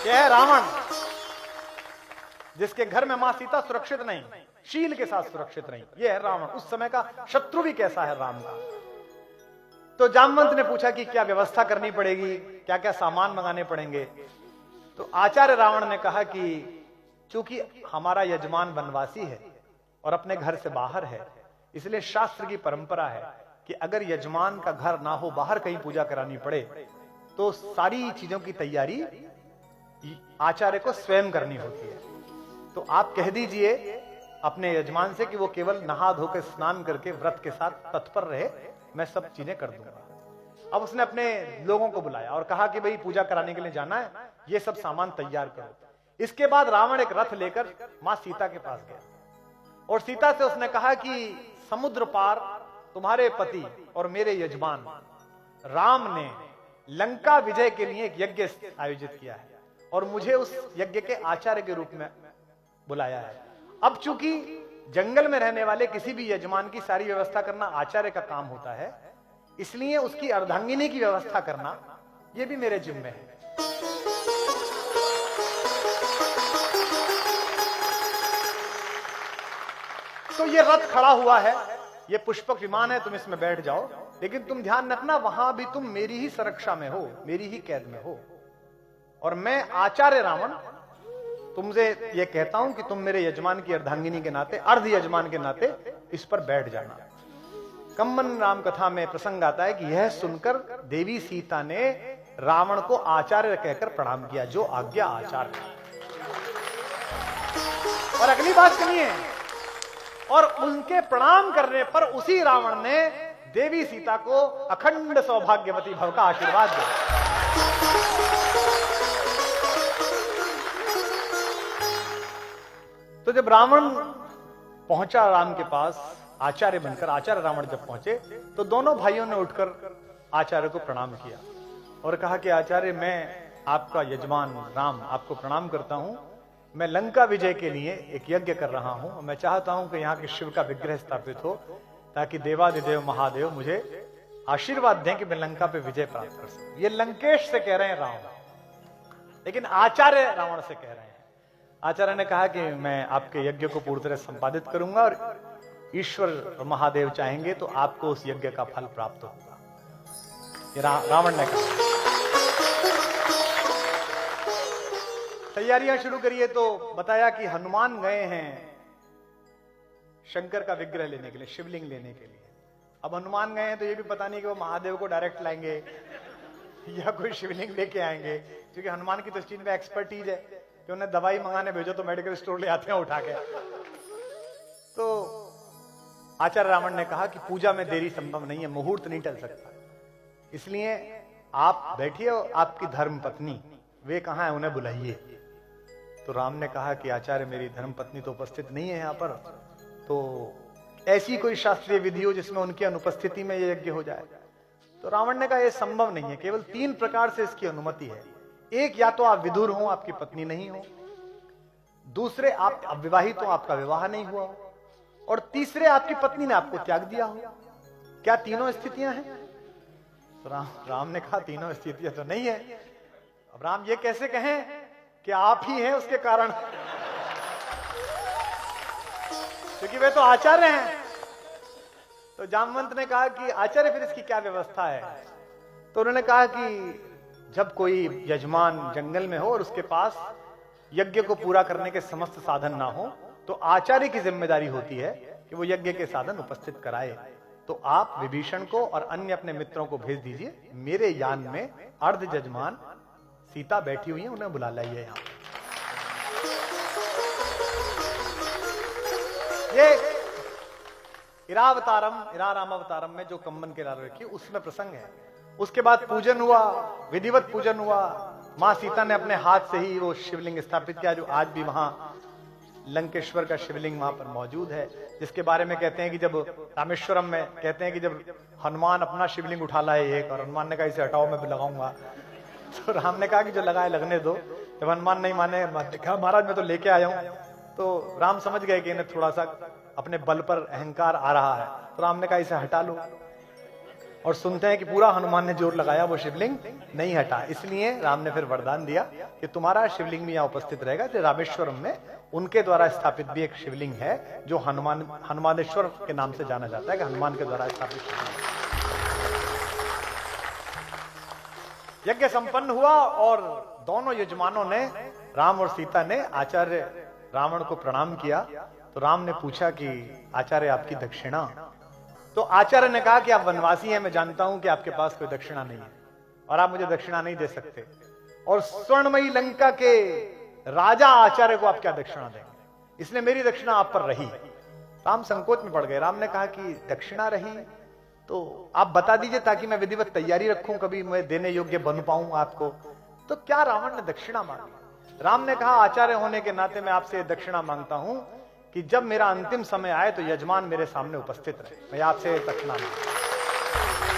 यह है रावण, जिसके घर में मां सीता सुरक्षित नहीं, शील के साथ सुरक्षित नहीं। यह है रावण, उस समय का शत्रु भी कैसा है राम का। तो जामवंत ने पूछा कि क्या व्यवस्था करनी पड़ेगी, क्या क्या सामान मंगाने पड़ेंगे। तो आचार्य रावण ने कहा कि चूंकि हमारा यजमान वनवासी है और अपने घर से बाहर है, इसलिए शास्त्र की परंपरा है कि अगर यजमान का घर ना हो, बाहर कहीं पूजा करानी पड़े, तो सारी चीजों की तैयारी आचार्य को स्वयं करनी होती है। तो आप कह दीजिए अपने यजमान से कि वो केवल नहा धो के स्नान करके व्रत के साथ तत्पर रहे, मैं सब चीजें कर दूंगा। अब उसने अपने लोगों को बुलाया और कहा कि भाई पूजा कराने के लिए जाना है, ये सब सामान तैयार करो। इसके बाद रावण एक रथ लेकर मां सीता के पास गया और सीता से उसने कहा कि समुद्र पार तुम्हारे पति और मेरे यजमान राम ने लंका विजय के लिए एक यज्ञ आयोजित किया है और मुझे उस यज्ञ के आचार्य के रूप में बुलाया है। अब चूंकि जंगल में रहने वाले किसी भी यजमान की सारी व्यवस्था करना आचार्य का काम होता है, इसलिए उसकी अर्धांगिनी की व्यवस्था करना यह भी मेरे जिम्मे है। तो ये रथ खड़ा हुआ है, ये पुष्पक विमान है, तुम इसमें बैठ जाओ, लेकिन तुम ध्यान रखना वहां भी तुम मेरी ही सुरक्षा में हो, मेरी ही कैद में हो। और मैं आचार्य रावण तुमसे यह कहता हूं कि तुम मेरे यजमान की अर्धांगिनी के नाते, अर्ध यजमान के नाते इस पर बैठ जाना। कम्मन राम कथा में प्रसंग आता है कि यह सुनकर देवी सीता ने रावण को आचार्य कहकर प्रणाम किया, जो आज्ञा आचार्य। और अगली बात सुनिए, और उनके प्रणाम करने पर उसी रावण ने देवी सीता को अखंड सौभाग्यवती भव का आशीर्वाद दिया। तो जब रावण पहुंचा राम के पास आचार्य बनकर, आचार्य रावण जब पहुंचे तो दोनों भाइयों ने उठकर आचार्य को प्रणाम किया और कहा कि आचार्य, मैं आपका यजमान राम आपको प्रणाम करता हूं। मैं लंका विजय के लिए एक यज्ञ कर रहा हूं, मैं चाहता हूं कि यहाँ के शिव का विग्रह स्थापित हो ताकि देवादिदेव महादेव मुझे आशीर्वाद दें कि मैं लंका पे विजय प्राप्त कर सकूं। ये लंकेश से कह रहे हैं रावण, लेकिन आचार्य रावण से कह रहे हैं। आचार्य ने कहा कि मैं आपके यज्ञ को पूरी तरह संपादित करूंगा और ईश्वर महादेव चाहेंगे तो आपको उस यज्ञ का फल प्राप्त होगा, ये रावण ने कहा। तैयारियां शुरू करिए तो बताया कि हनुमान गए हैं शंकर का विग्रह लेने के लिए, शिवलिंग लेने के लिए। अब हनुमान गए हैं तो ये भी पता नहीं कि वो महादेव को डायरेक्ट लाएंगे या कोई शिवलिंग लेके आएंगे, क्योंकि हनुमान की तो इस चीज में एक्सपर्टीज है कि उन्हें दवाई मंगाने भेजो तो मेडिकल स्टोर ले आते हैं उठा के। तो आचार्य रावण ने कहा कि पूजा में देरी संभव नहीं है, मुहूर्त नहीं टल सकता, इसलिए आप बैठिए और आपकी धर्म पत्नी वे कहां है, उन्हें बुलाइए। तो राम ने कहा कि आचार्य, मेरी धर्म पत्नी तो उपस्थित नहीं है यहाँ पर, तो ऐसी कोई शास्त्रीय विधि हो जिसमें उनकी अनुपस्थिति में यह यज्ञ हो जाए। तो रावण ने कहा यह संभव नहीं है, केवल 3 प्रकार से इसकी अनुमति है। एक, या तो आप विधुर हो, आपकी पत्नी नहीं हो, दूसरे आप अविवाहित हो, आपका विवाह नहीं हुआ हो, और तीसरे आपकी पत्नी ने आपको त्याग दिया हो। क्या तीनों स्थितियां हैं? तो राम ने कहा तीनों स्थितियां तो नहीं है। अब राम ये कैसे कहें कि आप ही हैं उसके कारण, क्योंकि वे तो आचार्य हैं। तो जामवंत ने कहा कि आचार्य फिर इसकी क्या व्यवस्था है? तो उन्होंने कहा कि जब कोई यजमान जंगल में हो और उसके पास यज्ञ को पूरा करने के समस्त साधन ना हो, तो आचार्य की जिम्मेदारी होती है कि वो यज्ञ के साधन उपस्थित कराए। तो आप विभीषण को और अन्य अपने मित्रों को भेज दीजिए, मेरे यान में अर्ध यजमान सीता बैठी हुई है, उन्हें बुला लाइए यहां। ये इरारामावतारम में जो कम्बन के लाल रखी उसमें प्रसंग है। उसके बाद पूजन हुआ, विधिवत पूजन हुआ। मां सीता ने अपने हाथ से ही वो शिवलिंग स्थापित किया, जो आज भी वहां लंकेश्वर का शिवलिंग वहां पर मौजूद है, जिसके बारे में कहते हैं कि जब रामेश्वरम में कहते हैं कि जब हनुमान अपना शिवलिंग उठा लाए एक, और हनुमान ने कहा इसे हटाओ मैं भी लगाऊंगा, तो राम ने कहा कि जो लगाए लगने दो। जब हनुमान नहीं माने, कहा महाराज मैं तो लेके आया हूं, तो राम समझ गए कि इन्हें थोड़ा सा अपने बल पर अहंकार आ रहा है, तो राम ने कहा इसे हटा लो। और सुनते हैं कि पूरा हनुमान ने जोर लगाया, वो शिवलिंग नहीं हटा। इसलिए राम ने फिर वरदान दिया कि तुम्हारा शिवलिंग भी यहाँ उपस्थित रहेगा। जो रामेश्वरम में उनके द्वारा स्थापित भी एक शिवलिंग है जो हनुमानेश्वर के नाम से जाना जाता है, कि हनुमान के द्वारा स्थापित शिवलिंग। यज्ञ संपन्न हुआ और दोनों यजमानों ने, राम और सीता ने, आचार्य रावण को प्रणाम किया। तो राम ने पूछा कि आचार्य आपकी दक्षिणा? तो आचार्य ने कहा कि आप वनवासी हैं, मैं जानता हूं कि आपके पास कोई दक्षिणा नहीं है और आप मुझे दक्षिणा नहीं दे सकते, और स्वर्णमयी लंका के राजा आचार्य को आप क्या दक्षिणा देंगे, इसलिए मेरी दक्षिणा आप पर रही। राम संकोच में पड़ गए। राम ने कहा कि दक्षिणा रही तो आप बता दीजिए ताकि मैं विधिवत तैयारी रखूं, कभी मैं देने योग्य बन पाऊं आपको। तो क्या रावण ने दक्षिणा मांगी? राम ने कहा आचार्य होने के नाते मैं आपसे दक्षिणा मांगता हूं कि जब मेरा अंतिम समय आए तो यजमान मेरे सामने उपस्थित रहे, मैं आपसे दक्षिणा मांगता हूं।